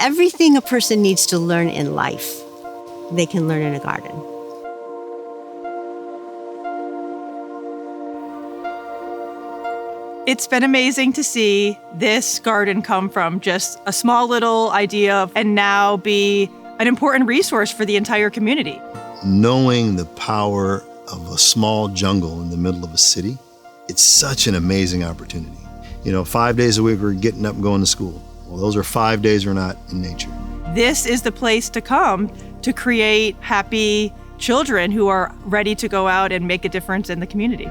Everything a person needs to learn in life, they can learn in a garden. It's been amazing to see this garden come from just a small little idea and now be an important resource for the entire community. Knowing the power of a small jungle in the middle of a city, it's such an amazing opportunity. 5 days a week we're getting up and going to school. Well, those are 5 days we're not in nature. This is the place to come to create happy children who are ready to go out and make a difference in the community.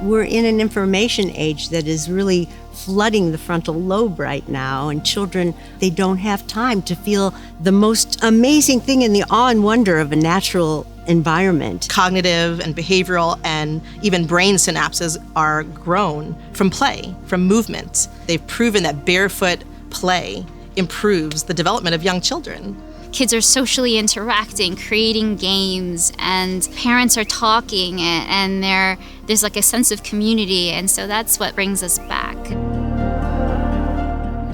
We're in an information age that is really flooding the frontal lobe right now, and children, they don't have time to feel the most amazing thing in the awe and wonder of a natural environment. Cognitive and behavioral and even brain synapses are grown from play, from movement. They've proven that barefoot play improves the development of young children. Kids are socially interacting, creating games, and parents are talking, and there's like a sense of community, and so that's what brings us back.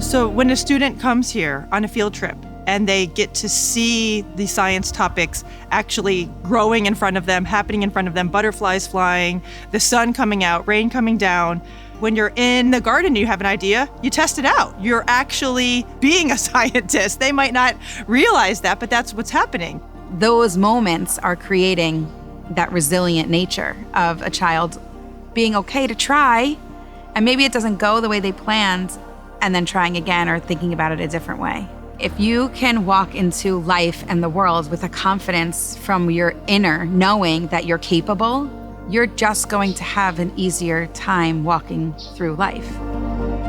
So when a student comes here on a field trip and they get to see the science topics actually growing in front of them, happening in front of them, butterflies flying, the sun coming out, rain coming down, when you're in the garden, you have an idea, you test it out. You're actually being a scientist. They might not realize that, but that's what's happening. Those moments are creating that resilient nature of a child being okay to try, and maybe it doesn't go the way they planned, and then trying again or thinking about it a different way. If you can walk into life and the world with a confidence from your inner, knowing that you're capable, you're just going to have an easier time walking through life.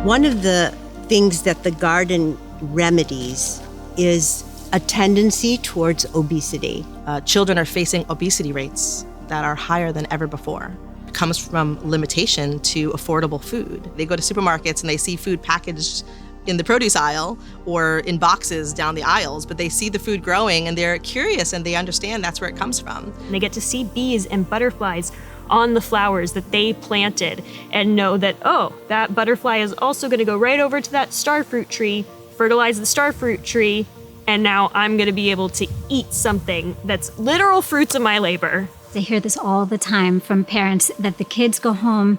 One of the things that the garden remedies is a tendency towards obesity. Children are facing obesity rates that are higher than ever before. It comes from limitation to affordable food. They go to supermarkets and they see food packaged in the produce aisle or in boxes down the aisles, but they see the food growing and they're curious and they understand that's where it comes from. They get to see bees and butterflies on the flowers that they planted and know that, oh, that butterfly is also going to go right over to that starfruit tree, fertilize the starfruit tree, and now I'm going to be able to eat something that's literal fruits of my labor. I hear this all the time from parents that the kids go home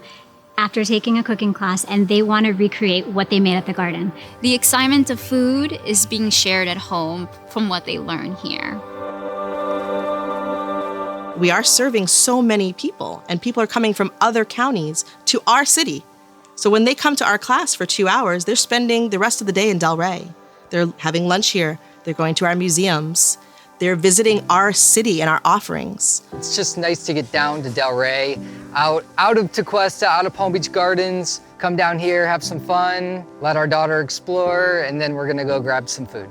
after taking a cooking class and they want to recreate what they made at the garden. The excitement of food is being shared at home from what they learn here. We are serving so many people, and people are coming from other counties to our city. So when they come to our class for 2 hours, they're spending the rest of the day in Delray. They're having lunch here. They're going to our museums. They're visiting our city and our offerings. It's just nice to get down to Delray, out of Tequesta, out of Palm Beach Gardens, come down here, have some fun, let our daughter explore, and then we're gonna go grab some food.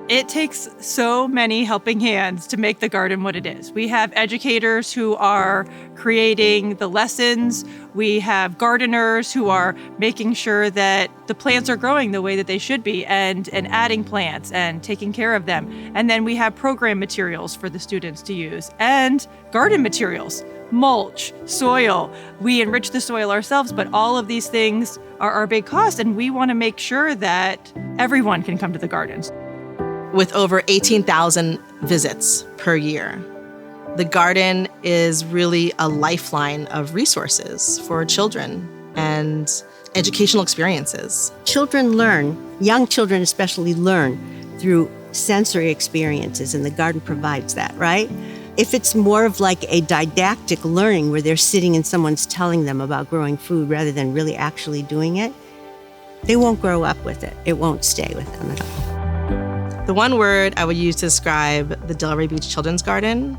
It takes so many helping hands to make the garden what it is. We have educators who are creating the lessons. We have gardeners who are making sure that the plants are growing the way that they should be and adding plants and taking care of them. And then we have program materials for the students to use and garden materials, mulch, soil. We enrich the soil ourselves, but all of these things are our big cost, and we want to make sure that everyone can come to the gardens. With over 18,000 visits per year, the garden is really a lifeline of resources for children and educational experiences. Children learn, young children especially learn through sensory experiences, and the garden provides that, right? If it's more of like a didactic learning where they're sitting and someone's telling them about growing food rather than really actually doing it, they won't grow up with it. It won't stay with them at all. The one word I would use to describe the Delray Beach Children's Garden: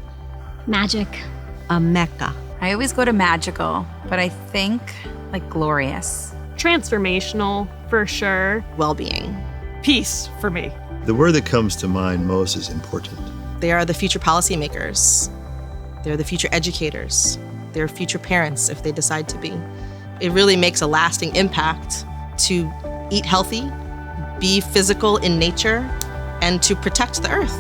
Magic. A mecca. I always go to magical, but I think like glorious. Transformational, for sure. well-being. Peace for me. The word that comes to mind most is important. They are the future policymakers. They're the future educators. They're future parents if they decide to be. It really makes a lasting impact to eat healthy, be physical in nature, and to protect the earth.